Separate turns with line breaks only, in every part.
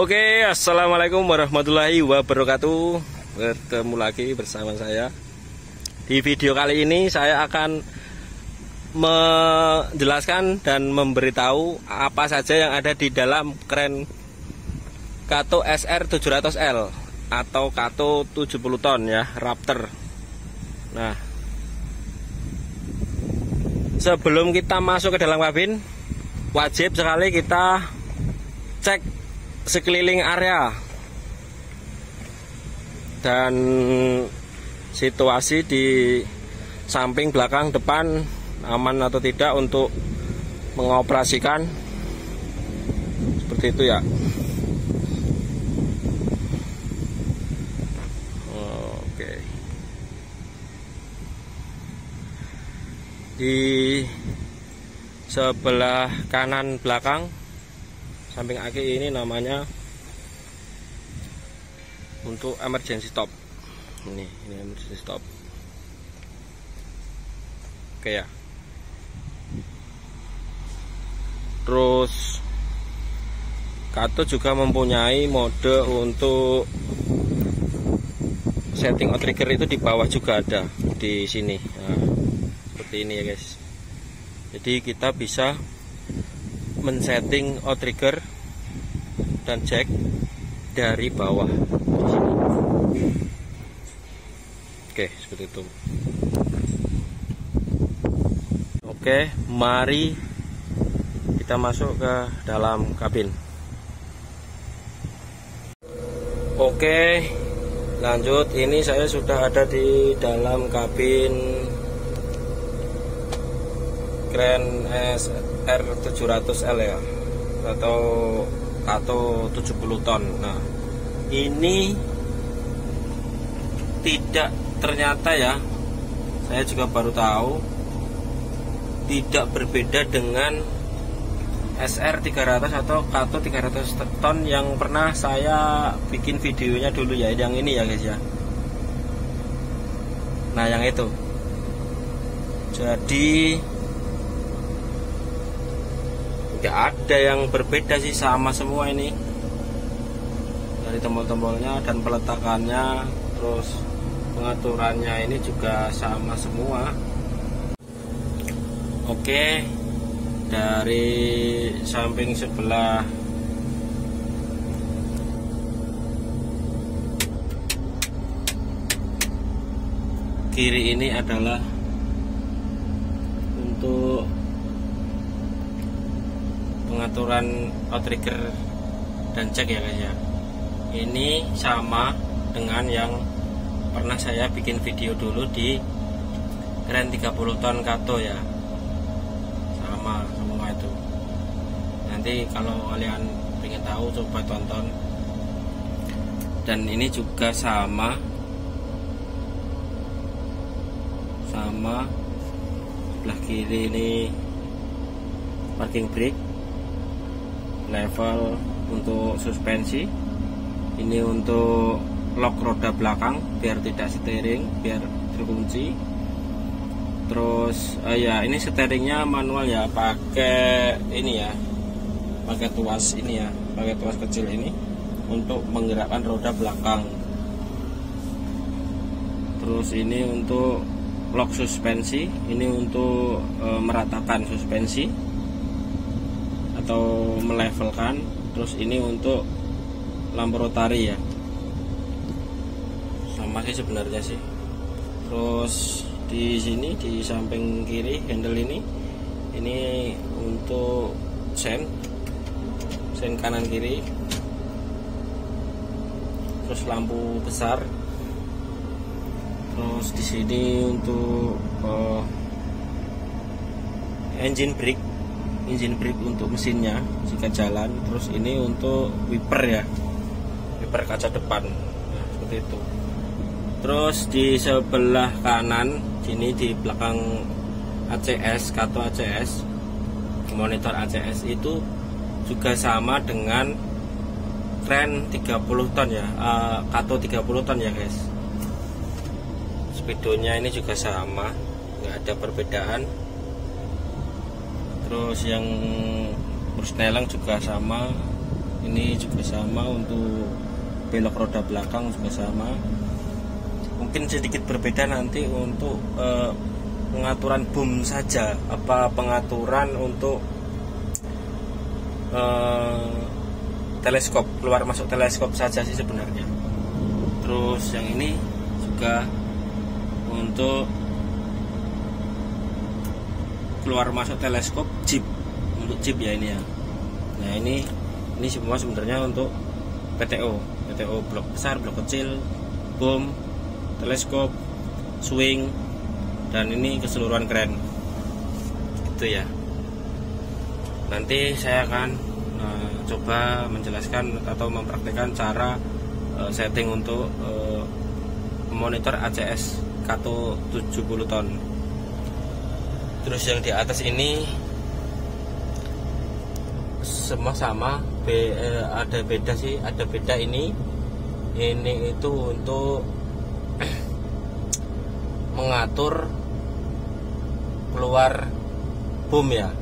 Oke, assalamualaikum warahmatullahi wabarakatuh. Bertemu lagi bersama saya. Di video kali ini saya akan menjelaskan dan memberitahu apa saja yang ada di dalam kren Kato SR700L atau Kato 70 ton ya, Raptor. Nah, sebelum kita masuk ke dalam kabin, wajib sekali kita cek sekeliling area dan situasi di samping, belakang, depan aman atau tidak untuk mengoperasikan, seperti itu ya. Oke, di sebelah kanan belakang samping aki ini namanya untuk emergency stop. Ini emergency stop. Oke ya. Terus Kato juga mempunyai mode untuk setting outrigger, itu di bawah juga ada di sini. Nah, seperti ini ya guys. Jadi kita bisa men-setting outrigger dan jack dari bawah di sini. Oke, seperti itu. Oke, mari kita masuk ke dalam kabin. Oke, lanjut. Ini saya sudah ada di dalam kabin kren SR700L ya, atau Kato 70 ton. Nah, ini tidak, ternyata ya, saya juga baru tahu, tidak berbeda dengan SR300 atau Kato 300 ton yang pernah saya bikin videonya dulu ya, yang ini ya guys ya. Nah, yang itu. Jadi tidak ada yang berbeda sih, sama semua ini, dari tombol-tombolnya dan peletakannya, terus pengaturannya ini juga sama semua. Oke, dari samping sebelah kiri ini adalah untuk pengaturan outrigger dan cek ya guys ya. Ini sama dengan yang pernah saya bikin video dulu di kren 30 ton Kato ya. Sama semua itu. Nanti kalau kalian pengen tahu coba tonton. Dan ini juga sama sebelah kiri ini parking brake, level untuk suspensi, ini untuk lock roda belakang biar tidak steering, biar terkunci. Terus ya, ini steeringnya manual ya, pakai ini ya, pakai tuas ini ya, pakai tuas kecil ini untuk menggerakkan roda belakang. Terus ini untuk lock suspensi, ini untuk meratakan suspensi atau melevelkan. Terus ini untuk lampu rotari ya, sama sih sebenarnya sih. Terus di sini di samping kiri handle ini untuk sen kanan kiri. Terus lampu besar. Terus di sini untuk engine brake untuk mesinnya jika jalan. Terus ini untuk wiper ya, wiper kaca depan. Nah, seperti itu. Terus di sebelah kanan sini di belakang ACS, Kato ACS, monitor ACS itu juga sama dengan kren 30 ton ya, Kato 30 ton ya guys. Speedonya ini juga sama, nggak ada perbedaan. Terus yang persneling juga sama, Ini juga sama, untuk belok roda belakang juga sama. Mungkin sedikit berbeda nanti untuk pengaturan boom saja, apa pengaturan untuk teleskop, keluar masuk teleskop saja sih sebenarnya. Terus yang ini juga untuk keluar masuk teleskop chip, untuk chip ya ini ya. Nah ini semua sebenarnya untuk PTO blok besar, blok kecil, boom, teleskop, swing, dan ini keseluruhan keren gitu ya. Nanti saya akan coba menjelaskan atau mempraktikkan cara setting untuk monitor ACS Kato 70 ton. Terus yang di atas ini semua sama, ada beda sih, ada beda ini itu untuk mengatur keluar boom ya,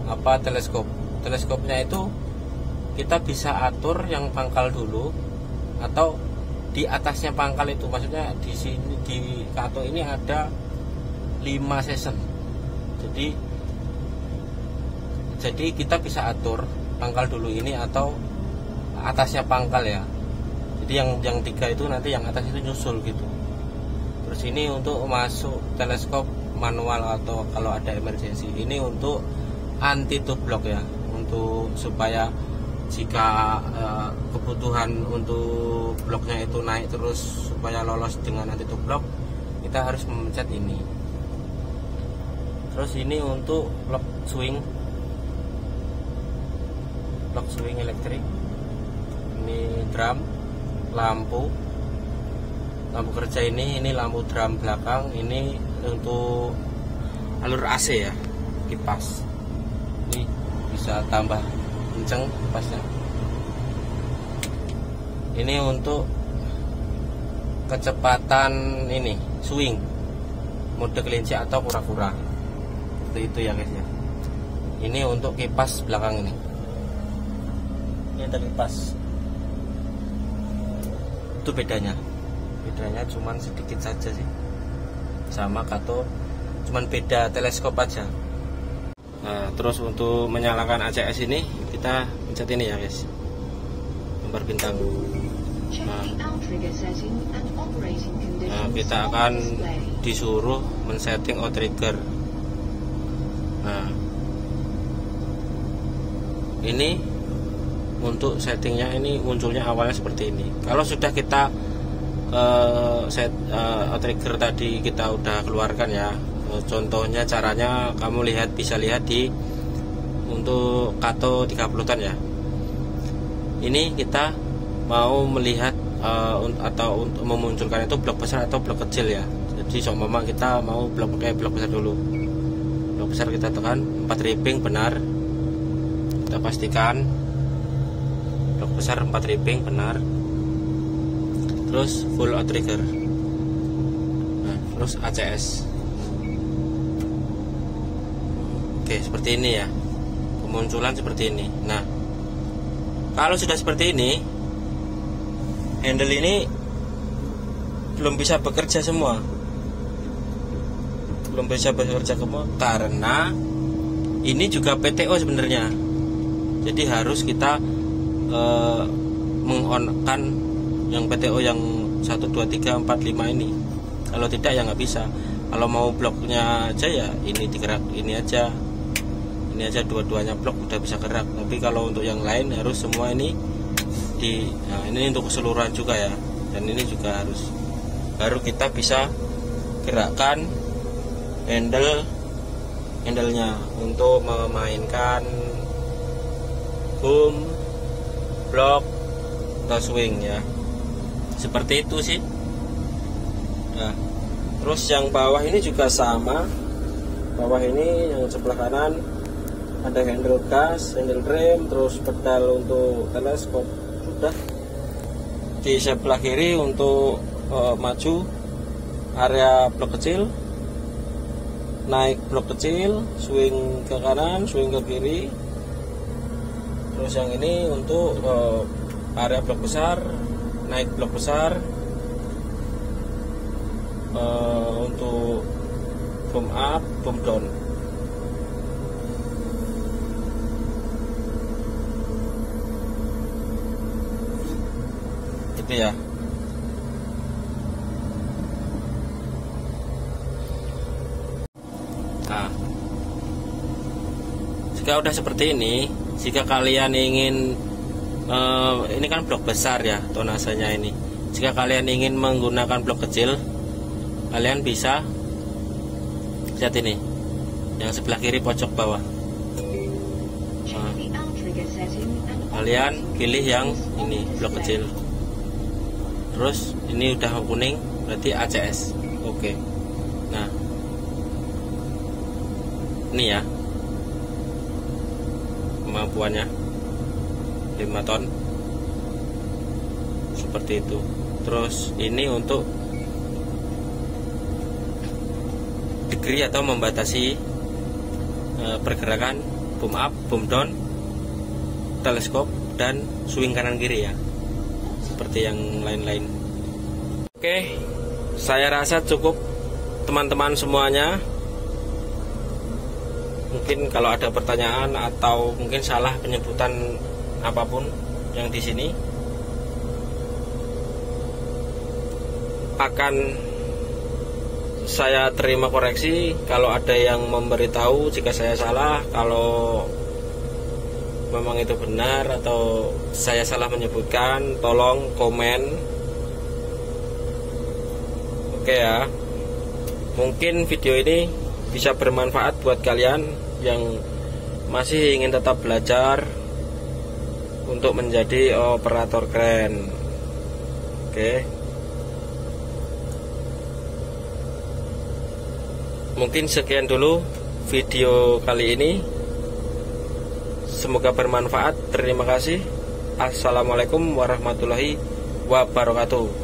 apa teleskopnya itu kita bisa atur yang pangkal dulu atau di atasnya pangkal itu. Maksudnya di sini di Kato ini ada 5 season, jadi kita bisa atur pangkal dulu ini atau atasnya pangkal ya. Jadi yang 3 itu nanti yang atas itu nyusul gitu. Terus ini untuk masuk teleskop manual atau kalau ada emergency. Ini untuk anti tublok ya, untuk supaya jika kebutuhan untuk bloknya itu naik terus supaya lolos dengan anti tublok, kita harus memencet ini. Terus ini untuk lock swing elektrik. Ini drum, lampu kerja ini lampu drum belakang. Ini untuk alur AC ya, kipas. Ini bisa tambah kenceng kipasnya. Ini untuk kecepatan ini swing, mode kelinci atau kura-kura. Seperti itu ya guys ya. Ini untuk kipas belakang ini. Ini ada kipas. Itu bedanya cuman sedikit saja sih, sama Kato, cuman beda teleskop aja. Nah, terus untuk menyalakan ACS ini kita pencet ini ya guys, gambar bintang. Nah, kita akan disuruh men-setting outrigger. Nah, ini untuk settingnya ini munculnya awalnya seperti ini. Kalau sudah kita outrigger tadi kita udah keluarkan ya. Contohnya caranya kamu bisa lihat di untuk Kato 30 ton ya. Ini kita mau melihat atau untuk memunculkan itu blok besar atau blok kecil ya. Jadi seumpama kita mau pakai blok besar dulu. Blok besar kita tekan 4 ripping benar. Kita pastikan blok besar 4 ripping benar. Terus full outrigger. Nah, terus ACS. Oke, seperti ini ya. Kemunculan seperti ini. Nah, kalau sudah seperti ini, handle ini belum bisa bekerja semua. Belum bisa bekerja semua karena ini juga PTO sebenarnya. Jadi harus kita mengonkan yang PTO yang 1, 2, 3, 4, 5 ini. Kalau tidak ya nggak bisa. Kalau mau bloknya aja ya ini digerak, ini aja dua-duanya blok udah bisa gerak. Tapi kalau untuk yang lain harus semua ini nah ini untuk keseluruhan juga ya. Dan ini juga harus, baru kita bisa gerakkan handle-nya untuk memainkan boom, block, atau swing ya. Seperti itu sih. Nah, terus yang bawah ini juga sama. Bawah ini yang sebelah kanan ada handle gas, handle rem, terus pedal untuk teleskop. Sudah. Di sebelah kiri untuk maju area blok kecil, naik blok kecil, swing ke kanan, swing ke kiri. Terus yang ini untuk area blok besar, naik blok besar, untuk boom up, boom down. Gitu ya. Nah, jika udah seperti ini, jika kalian ingin ini kan blok besar ya tonasenya ini. Jika kalian ingin menggunakan blok kecil, kalian bisa lihat ini, yang sebelah kiri pojok bawah. Nah, kalian pilih yang ini blok kecil. Terus ini udah kuning, berarti ACS. Oke. Nah, ini ya kemampuannya 5 ton seperti itu. Terus ini untuk degree atau membatasi pergerakan boom up, boom down, teleskop dan swing kanan kiri ya, seperti yang lain-lain. Oke, saya rasa cukup teman-teman semuanya. Mungkin kalau ada pertanyaan atau mungkin salah penyebutan apapun yang di sini, akan saya terima koreksi. Kalau ada yang memberitahu jika saya salah, kalau memang itu benar atau saya salah menyebutkan, tolong komen. Oke ya, mungkin video ini bisa bermanfaat buat kalian yang masih ingin tetap belajar untuk menjadi operator keren. Oke, mungkin sekian dulu video kali ini. Semoga bermanfaat. Terima kasih. Assalamualaikum warahmatullahi wabarakatuh.